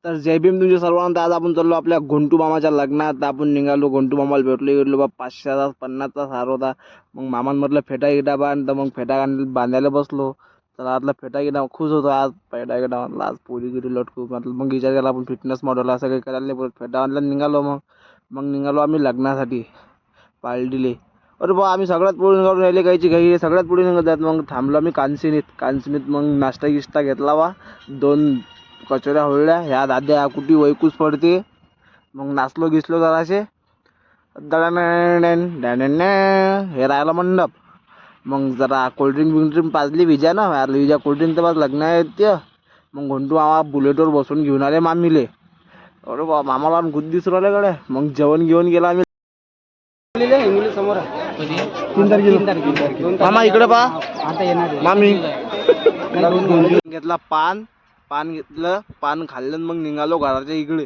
तर जय भीम तुमच्या सर्वांना. आज आपण चाललो आपल्या घोंटू मामाच्या लग्नात. आपण निघालो, घोंटू मामाला भेटलो बा. 500चा 50चा हार होता. मग मामांमधलं फेटा गिटा बांध, तर मग फेटा बांधायला बसलो. तर आतला फेटा गिटा खुश होतो. आज फेटा गिटा बांधला, आज पोरी गिरी लटकू म्हटलं. मग विचार केला आपण फिटनेस मॉडेल असं काही करायला नाही. फेटा बांधला निघालो. मग निघालो आम्ही लग्नासाठी पालडीले. अरे बा, आम्ही सगळ्यात पुढे निघालो. राहिले कायची घाई, सगळ्यात पुढे निघत आहेत. मग थांबलो आम्ही कांचनीत. मग नाश्ता गिश्ता घेतला बा. 2 कचोऱ्या होळल्या. ह्या दाद्या कुठे वैकूच पडते. मग नाचलो गिसलो जरासे. हे राहिला मंडप. मग जरा कोल्ड्रिंक पाजली विजा ना. विजा कोल्ड्रिंक तर बस लग्न आहे ते. मग घोंटू मामा बुलेटवर बसून घेऊन आले मामीले. अरे बा, मामाला गुद दिसून राहिले कडे. मग जेवण घेऊन गेला आम्ही. समोर 3 तारखेला मामा इकडे पहा. आता येणार मामी घेतला पान घेतलं, पान खाल्लं. मग निघालो घराच्या इकडे.